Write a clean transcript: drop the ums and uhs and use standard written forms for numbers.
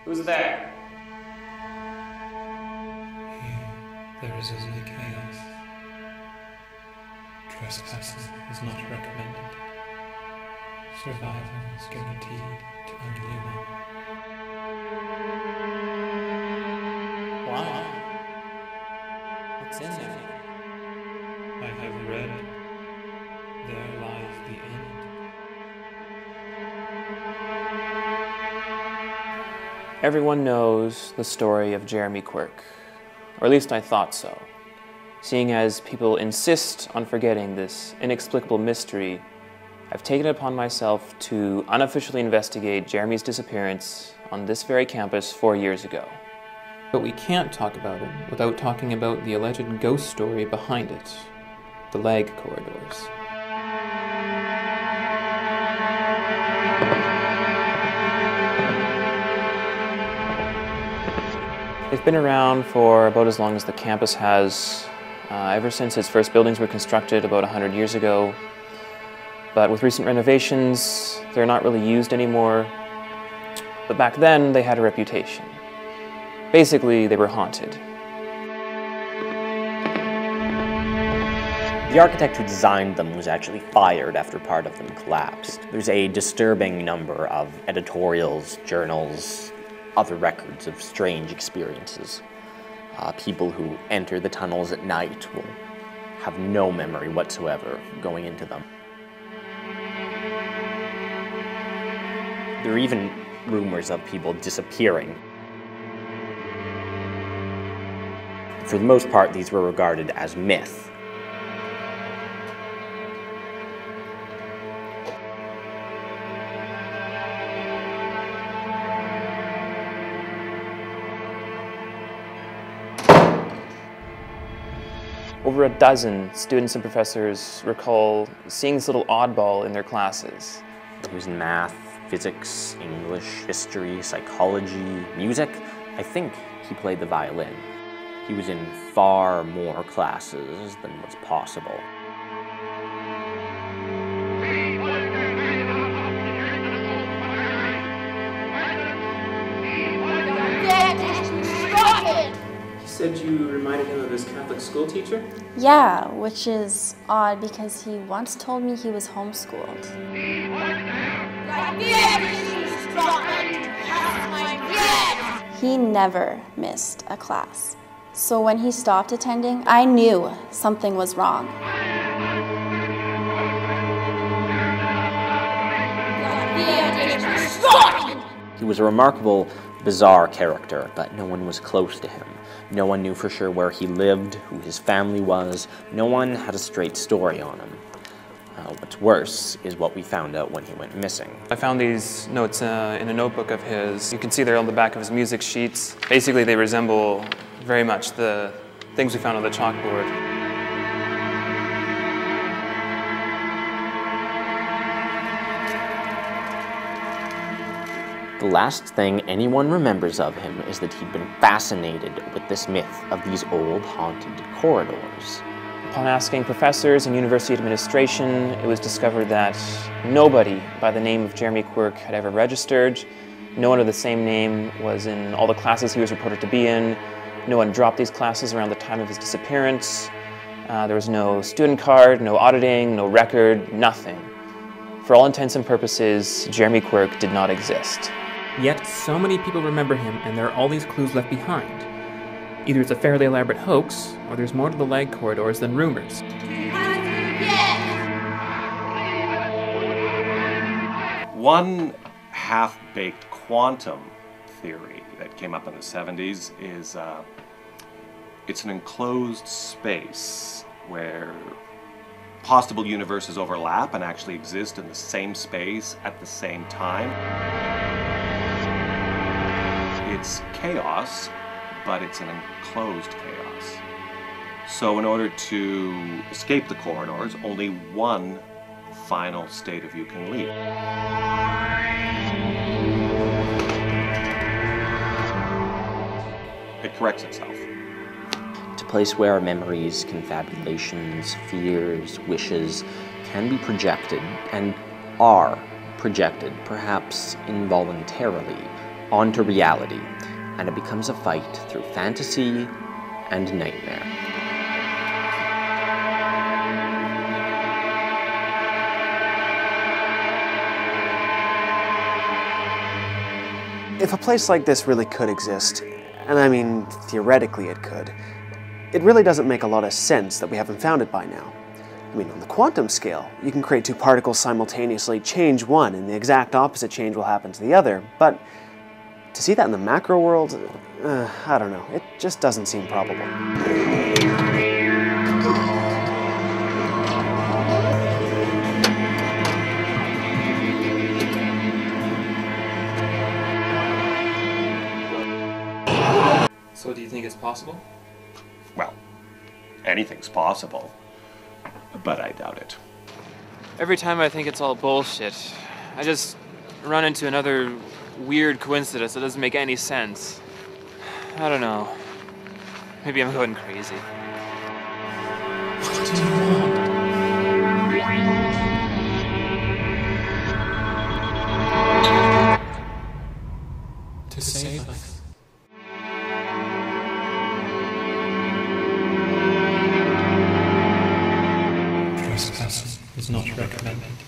Who's there? Here, there is only chaos. Trespassing is not recommended. Survival is guaranteed to only one. Wow. What's in there? I have read, there lies the end. Everyone knows the story of Jeremy Quirk, or at least I thought so. Seeing as people insist on forgetting this inexplicable mystery, I've taken it upon myself to unofficially investigate Jeremy's disappearance on this very campus 4 years ago. But we can't talk about it without talking about the alleged ghost story behind it, the lag corridors. They've been around for about as long as the campus has, ever since its first buildings were constructed about 100 years ago. But with recent renovations, they're not really used anymore. But back then, they had a reputation. Basically, they were haunted. The architect who designed them was actually fired after part of them collapsed. There's a disturbing number of editorials, journals, other records of strange experiences. People who enter the tunnels at night will have no memory whatsoever going into them. There are even rumors of people disappearing. For the most part, these were regarded as myth. Over a dozen students and professors recall seeing this little oddball in their classes. He was in math, physics, English, history, psychology, music. I think he played the violin. He was in far more classes than was possible. He said you reminded him of his Catholic school teacher? Yeah, which is odd because he once told me he was homeschooled. He never missed a class. So when he stopped attending, I knew something was wrong. He was a remarkable, bizarre character, but no one was close to him. No one knew for sure where he lived, who his family was. No one had a straight story on him. What's worse is what we found out when he went missing. I found these notes in a notebook of his. You can see they're on the back of his music sheets. Basically, they resemble very much the things we found on the chalkboard. The last thing anyone remembers of him is that he'd been fascinated with this myth of these old haunted corridors. Upon asking professors and university administration, it was discovered that nobody by the name of Jeremy Quirk had ever registered. No one of the same name was in all the classes he was reported to be in. No one dropped these classes around the time of his disappearance. There was no student card, no auditing, no record, nothing. For all intents and purposes, Jeremy Quirk did not exist. Yet so many people remember him, and there are all these clues left behind. Either it's a fairly elaborate hoax, or there's more to the lag corridors than rumors. One half-baked quantum theory that came up in the 70s is it's an enclosed space where possible universes overlap and actually exist in the same space at the same time. It's chaos, but it's an enclosed chaos. So in order to escape the corridors, only one final state of you can leave. It corrects itself. It's a place where memories, confabulations, fears, wishes can be projected and are projected, perhaps involuntarily, onto reality, and it becomes a fight through fantasy and nightmare. If a place like this really could exist, and I mean theoretically it could, it really doesn't make a lot of sense that we haven't found it by now. I mean, on the quantum scale, you can create two particles simultaneously, change one, and the exact opposite change will happen to the other, but to see that in the macro world, I don't know, it just doesn't seem probable. So do you think it's possible? Well, anything's possible, but I doubt it. Every time I think it's all bullshit, I just run into another weird coincidence that doesn't make any sense. I don't know. Maybe I'm going crazy. What do you want? To save us. Trespassing is not recommended.